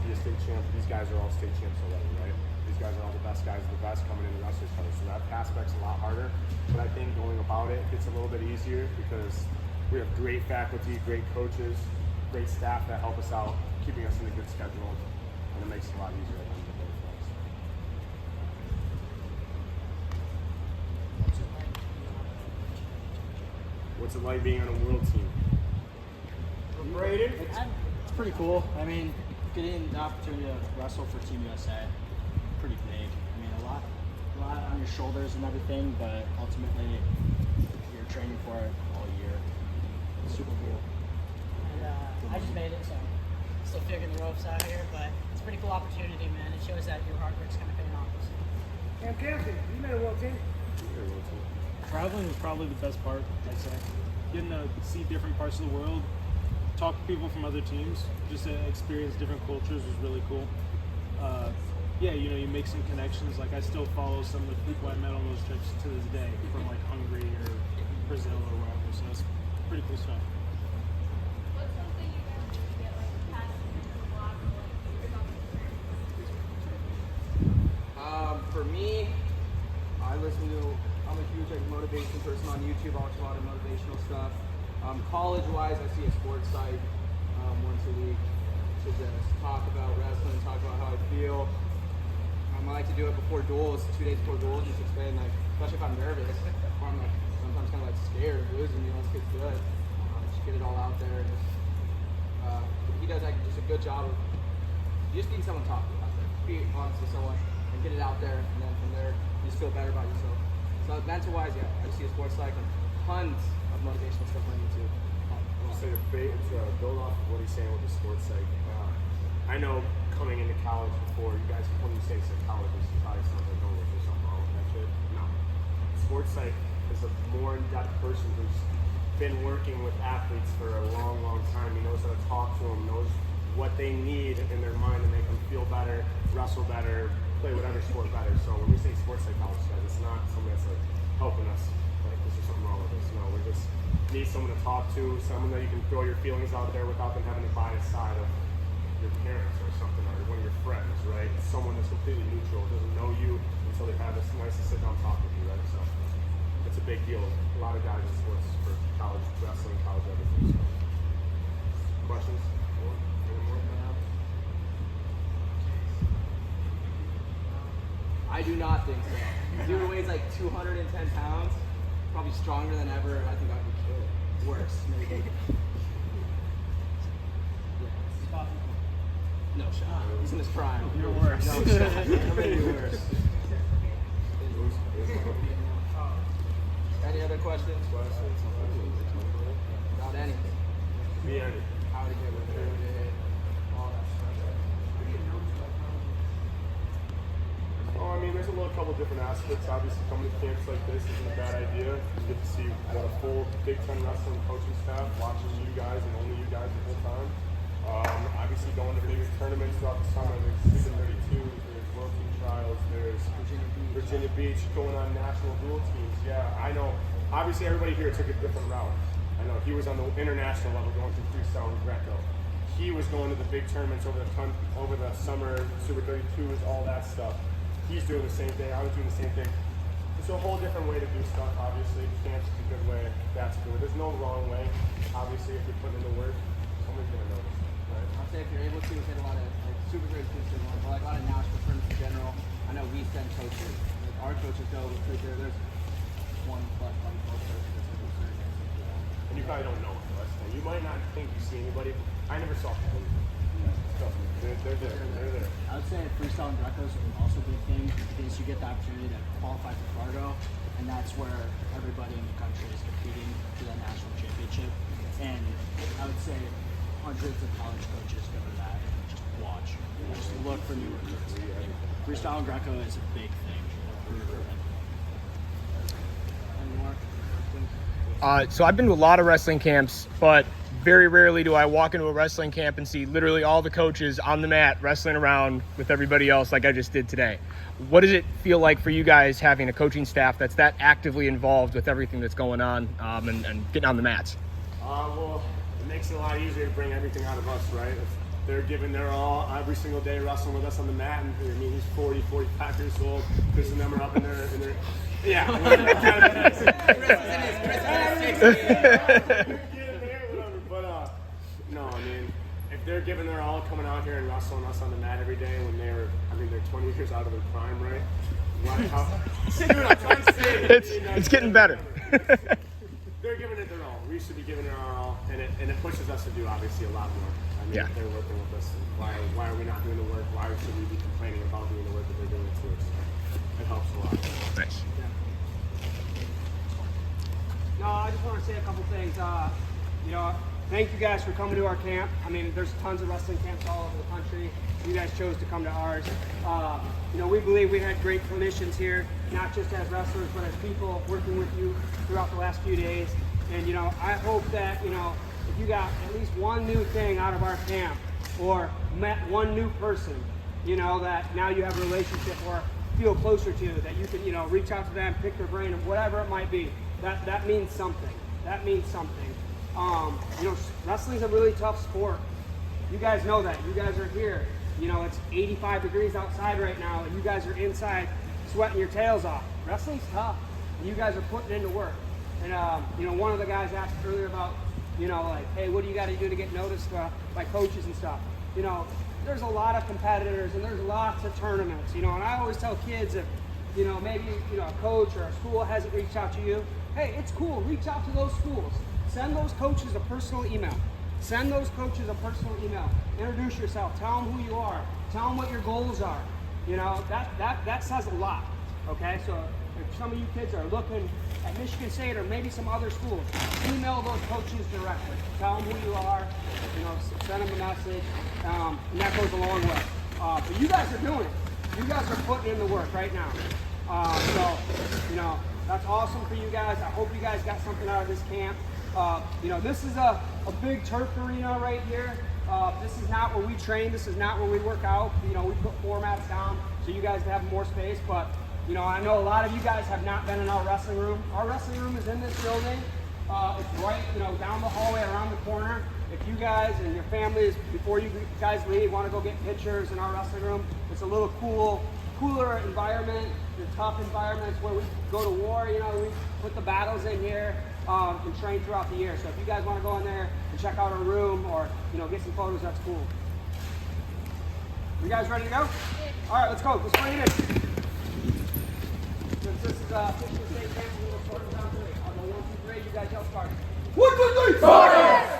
to be a state champ. These guys are all state champs already, right? These guys are all the best guys of the best coming into wrestlers colors. So that aspect's a lot harder. But I think going about it gets a little bit easier because we have great faculty, great coaches, great staff that help us out, keeping us in a good schedule, and it makes it a lot easier at the end of the day for us. What's it like being on a world team? Braden? It's pretty cool. I mean, getting the opportunity to wrestle for Team USA, pretty big. I mean, a lot on your shoulders and everything, but ultimately, you're training for it all year. It's super cool. And I just made it, so still figuring the ropes out here, but it's a pretty cool opportunity, man. It shows that your hard work's kind of paying off. Cam Campton, you made a world team. Traveling was probably the best part, I'd say. Getting to see different parts of the world, talk to people from other teams, just to experience different cultures was really cool. Yeah, you know, you make some connections. Like, I still follow some of the people I met on those trips to this day from like Hungary or Brazil or wherever. So it's pretty cool stuff. What's something you guys do to get like passionate or block or like For me, I'm a huge like motivation person on YouTube. I watch a lot of motivational stuff. College-wise, I see a sports site once a week to just talk about wrestling, talk about how I feel. I like to do it before duels, 2 days before duels, just explain, like, especially if I'm nervous, or I'm like sometimes kind of like scared of losing. Let's get good. Just get it all out there. He does like just a good job of you just need someone to talk to out there. Be honest with someone and get it out there, and then from there you just feel better about yourself. So mental wise, yeah, I see a sports site and tons of motivational stuff on YouTube. So to build off of what he's saying with the sports site, I know coming into college before, you guys, when you say psychologist, you probably sound like, oh, there's something wrong with that shit. No. Sports psych is a more in-depth person who's been working with athletes for a long, long time. He knows how to talk to them, knows what they need in their mind to make them feel better, wrestle better, play whatever sport better. So when we say sports psychologist, guys, it's not somebody that's like helping us, like, this is something wrong with us. No, we just need someone to talk to, someone that you can throw your feelings out there without them having to bias side of your parents or something, or one of your friends, right? Someone that's completely neutral, doesn't know you until they've had this nice to sit down and talk with you, right? So it's a big deal. A lot of guys in sports for college wrestling, college everything. So. Questions? Any more? I do not think so. Dude weighs like 210 pounds, probably stronger than ever. I think I could kill it. Worse, maybe. No shot. He's in his prime. You're worse. No shot. Maybe worse. Any other questions? About anything. Me, any. How to get recruited, all that stuff. Oh, I mean, there's a couple different aspects. Obviously, coming to camps like this isn't a bad idea. You get to see what a full Big Ten wrestling coaching staff, watching you guys and only you guys the whole time. Obviously, going to bigger tournaments throughout the summer. There's Super 32, there's World Team Trials, there's Virginia Beach, going on national dual teams. Yeah, I know. Obviously, everybody here took a different route. I know he was on the international level going through freestyle and Greco. He was going to the big tournaments over the summer, Super 32s, all that stuff. He's doing the same thing. I was doing the same thing. It's a whole different way to do stuff, obviously. Camps is a good way. That's good. There's no wrong way. Obviously, if you're putting in the work, somebody's going to notice. Right? I'll say if you're able to, hit a lot of like, super great coaches, like a lot of national tournaments in general. I know we send coaches. Like, our coaches go recruit there. There's 1+ coaches. And you probably don't know it. That's the thing. You might not think you see anybody. I never saw people. They're there. They're there. I would say freestyle and Greco is also a big thing because you get the opportunity to qualify for Fargo, and that's where everybody in the country is competing for the national championship. And I would say hundreds of college coaches go to that and just watch, just look for new recruits. Freestyle and Greco is a big thing for recruitment. Any more? So I've been to a lot of wrestling camps, but very rarely do I walk into a wrestling camp and see literally all the coaches on the mat wrestling around with everybody else like I just did today. What does it feel like for you guys having a coaching staff that's that actively involved with everything that's going on and getting on the mats? Well, it makes it a lot easier to bring everything out of us, right? they're giving their all every single day wrestling with us on the mat. And I mean, he's 40, 45 years old. Chris and them are up in their yeah. But no, I mean, if they're giving their all, coming out here and wrestling us on the mat every day when they're 20 years out of their prime, right? Dude, I'm trying to say it's getting better. They're giving it their all. We should be giving it our all, and it pushes us to do obviously a lot more. I mean, Yeah. if they're working with us. Why are we not doing the work? Why should we be complaining about doing the work that they're doing to us? It helps a lot. Nice. No, I just want to say a couple things. Thank you guys for coming to our camp. I mean, there's tons of wrestling camps all over the country. You guys chose to come to ours. We believe we had great clinicians here, not just as wrestlers, but as people working with you throughout the last few days. And, I hope that, if you got at least one new thing out of our camp or met one new person, that now you have a relationship or feel closer to, that you can, reach out to them, pick their brain, or whatever it might be. That means something. That means something. Wrestling's a really tough sport. You guys know that. You guys are here. It's 85 degrees outside right now, and you guys are inside sweating your tails off. Wrestling's tough, and you guys are putting into work. And, one of the guys asked earlier about, hey, what do you got to do to get noticed by coaches and stuff? There's a lot of competitors, and there's lots of tournaments, and I always tell kids if, maybe, a coach or a school hasn't reached out to you, hey, it's cool. Reach out to those schools. Send those coaches a personal email. Introduce yourself. Tell them who you are. Tell them what your goals are. That says a lot. Okay, so if some of you kids are looking at Michigan State or maybe some other schools, email those coaches directly. Tell them who you are. Send them a message, and that goes a long way. But you guys are doing it. You guys are putting in the work right now. That's awesome for you guys. I hope you guys got something out of this camp. This is a big turf arena right here. This is not where we train. This is not where we work out. We put formats down so you guys have more space. But, I know a lot of you guys have not been in our wrestling room. Our wrestling room is in this building. It's right, down the hallway around the corner. If you guys and your families, before you guys leave, want to go get pictures in our wrestling room, it's a little cooler environment. The tough environments where we go to war, we put the battles in here and train throughout the year. So if you guys want to go in there and check out our room or, get some photos, that's cool. You guys ready to go? All right, let's go. Let's bring it in. Since this is Michigan State camp, we'll start down 3. I'll go 1, 2, 3. You guys yell start. 1, 2, 3. Start!